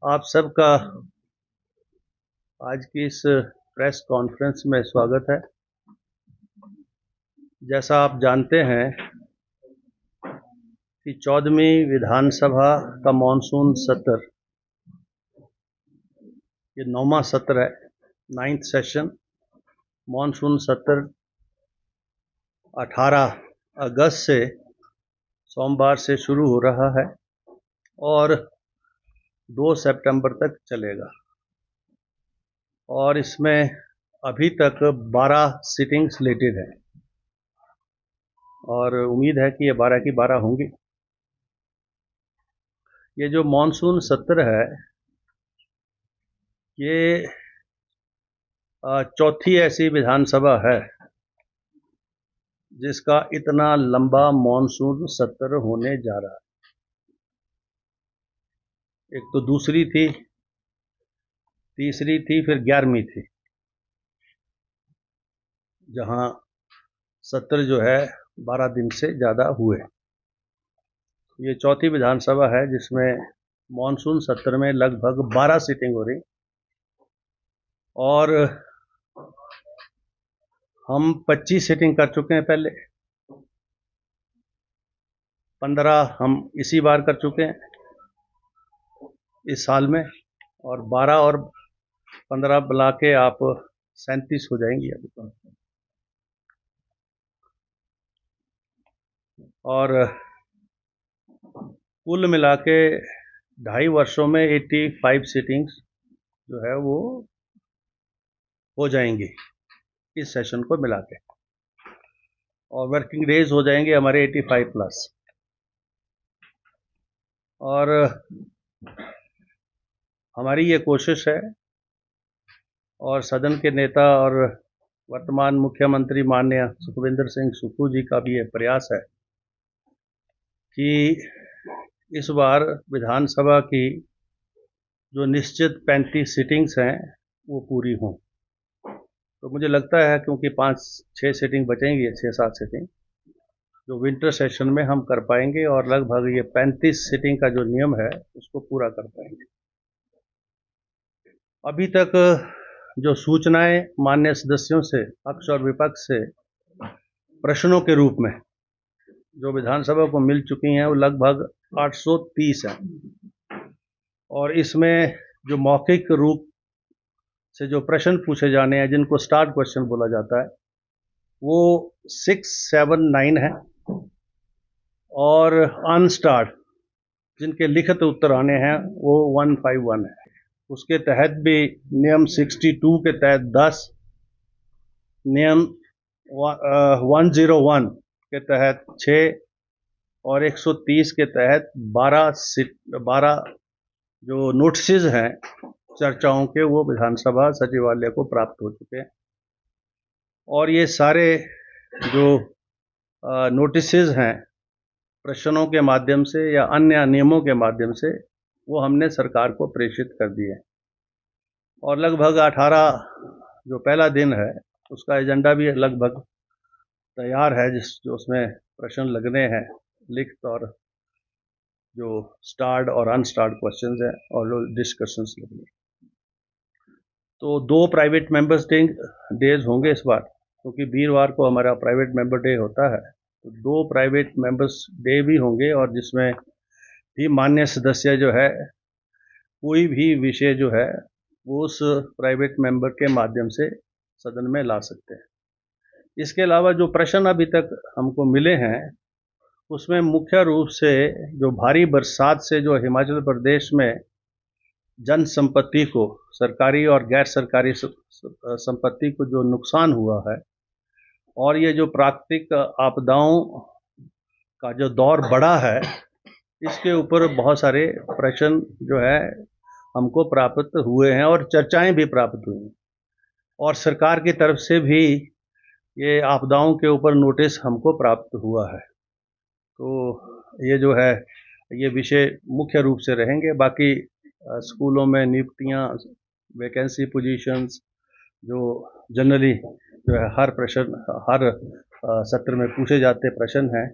आप सबका आज की इस प्रेस कॉन्फ्रेंस में स्वागत है। जैसा आप जानते हैं कि 14वीं विधानसभा का मॉनसून सत्र, ये 9वां सत्र है, 9th सेशन। मॉनसून सत्र 18 अगस्त से सोमवार से शुरू हो रहा है और 2 सितंबर तक चलेगा। और इसमें अभी तक 12 सिटिंग स्लेटेड है और उम्मीद है कि ये 12 की 12 होंगी। ये जो मॉनसून सत्र है, ये चौथी ऐसी विधानसभा है जिसका इतना लंबा मॉनसून सत्र होने जा रहा है। एक तो दूसरी थी, तीसरी थी, फिर 11वीं थी, जहां सत्र जो है 12 दिन से ज़्यादा हुए। ये चौथी विधानसभा है जिसमें मॉनसून सत्र में लगभग 12 सीटिंग हो रही और हम 25 सीटिंग कर चुके हैं पहले, 15 हम इसी बार कर चुके हैं इस साल में, और 12 और 15 बुला के आप 37 हो जाएंगी अभी तो। और कुल मिला के 2.5 वर्षों में 85 सीटिंग्स जो है वो हो जाएंगी इस सेशन को मिला के, और वर्किंग डेज हो जाएंगे हमारे 85 प्लस। और हमारी ये कोशिश है और सदन के नेता और वर्तमान मुख्यमंत्री माननीय सुखविंदर सिंह सुक्खू जी का भी ये प्रयास है कि इस बार विधानसभा की जो निश्चित 35 सीटिंग्स हैं वो पूरी हों। तो मुझे लगता है क्योंकि 5-6 सीटिंग बचेंगी, 6-7 सीटिंग जो विंटर सेशन में हम कर पाएंगे और लगभग ये 35 सीटिंग का जो नियम है उसको पूरा कर पाएंगे। अभी तक जो सूचनाएं मान्य सदस्यों से, पक्ष और विपक्ष से प्रश्नों के रूप में जो विधानसभा को मिल चुकी हैं वो लगभग 830 हैं, और इसमें जो मौखिक रूप से जो प्रश्न पूछे जाने हैं, जिनको स्टार्ट क्वेश्चन बोला जाता है, वो 679 है, और अनस्टार्ट जिनके लिखित उत्तर आने हैं वो 151 है। उसके तहत भी नियम 62 के तहत 10, नियम 101 के तहत 6 और 130 के तहत 12 जो नोटिस हैं चर्चाओं के, वो विधानसभा सचिवालय को प्राप्त हो चुके हैं। और ये सारे जो नोटिस हैं प्रश्नों के माध्यम से या अन्य नियमों के माध्यम से, वो हमने सरकार को प्रेषित कर दिए। और लगभग 18 जो पहला दिन है उसका एजेंडा भी लगभग तैयार है, जो उसमें प्रश्न लगने हैं लिखित, और जो स्टार्ड और अनस्टार्ड क्वेश्चंस हैं और जो डिस्कशंस लगने। तो 2 प्राइवेट मेंबर्स डेज होंगे इस बार, क्योंकि वीरवार को हमारा प्राइवेट मेंबर डे होता है, तो 2 प्राइवेट मेंबर्स डे भी होंगे, और जिसमें भी मान्य सदस्य जो है कोई भी विषय जो है वो उस प्राइवेट मेंबर के माध्यम से सदन में ला सकते हैं। इसके अलावा जो प्रश्न अभी तक हमको मिले हैं उसमें मुख्य रूप से जो भारी बरसात से जो हिमाचल प्रदेश में जन संपत्ति को, सरकारी और गैर सरकारी संपत्ति को जो नुकसान हुआ है, और ये जो प्राकृतिक आपदाओं का जो दौर बढ़ा है, इसके ऊपर बहुत सारे प्रश्न जो है हमको प्राप्त हुए हैं और चर्चाएं भी प्राप्त हुई हैं, और सरकार की तरफ से भी ये आपदाओं के ऊपर नोटिस हमको प्राप्त हुआ है। तो ये जो है ये विषय मुख्य रूप से रहेंगे। बाकी स्कूलों में नियुक्तियां, वैकेंसी पोजीशंस जो जनरली जो है हर सत्र में पूछे जाते प्रश्न हैं,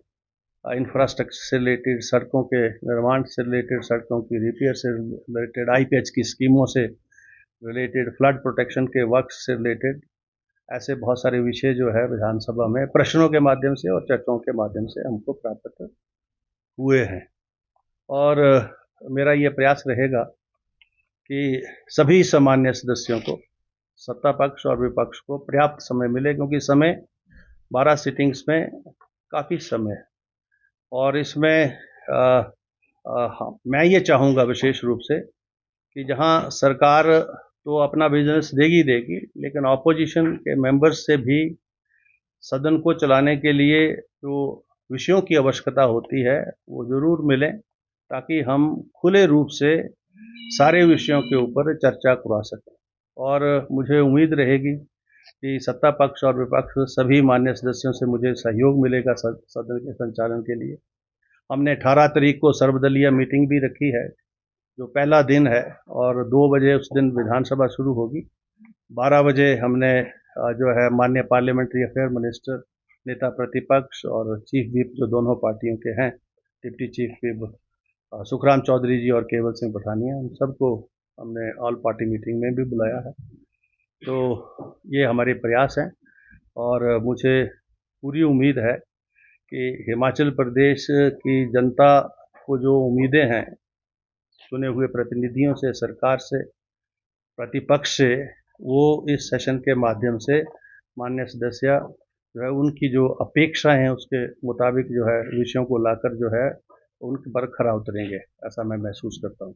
इंफ्रास्ट्रक्चर से रिलेटेड, सड़कों के निर्माण से रिलेटेड, सड़कों की रिपेयर से रिलेटेड, आईपीएच की स्कीमों से रिलेटेड, फ्लड प्रोटेक्शन के वर्क से रिलेटेड, ऐसे बहुत सारे विषय जो है विधानसभा में प्रश्नों के माध्यम से और चर्चाओं के माध्यम से हमको प्राप्त हुए हैं। और मेरा ये प्रयास रहेगा कि सभी सामान्य सदस्यों को, सत्ता पक्ष और विपक्ष को पर्याप्त समय मिले, क्योंकि समय 12 सिटिंग्स में काफ़ी समय है। और इसमें मैं ये चाहूँगा विशेष रूप से कि जहाँ सरकार तो अपना बिजनेस देगी, लेकिन ऑपोजिशन के मेंबर्स से भी सदन को चलाने के लिए जो विषयों की आवश्यकता होती है वो ज़रूर मिलें, ताकि हम खुले रूप से सारे विषयों के ऊपर चर्चा करवा सकें। और मुझे उम्मीद रहेगी कि सत्ता पक्ष और विपक्ष सभी मान्य सदस्यों से मुझे सहयोग मिलेगा सदन के संचालन के लिए। हमने 18 तारीख को सर्वदलीय मीटिंग भी रखी है, जो पहला दिन है, और 2 बजे उस दिन विधानसभा शुरू होगी। 12 बजे हमने जो है माननीय पार्लियामेंट्री अफेयर मिनिस्टर, नेता प्रतिपक्ष और चीफ व्हिप जो दोनों पार्टियों के हैं, deputy chief whip Sukhram Chaudhary ji और केवल सिंह पठानिया, उन सबको हमने ऑल पार्टी मीटिंग में भी बुलाया है। तो ये हमारे प्रयास हैं और मुझे पूरी उम्मीद है कि हिमाचल प्रदेश की जनता को जो उम्मीदें हैं चुने हुए प्रतिनिधियों से, सरकार से, प्रतिपक्ष से, वो इस सेशन के माध्यम से माननीय सदस्य जो है उनकी जो अपेक्षा हैं उसके मुताबिक जो है विषयों को लाकर जो है उनके पर खरा उतरेंगे, ऐसा मैं महसूस करता हूँ।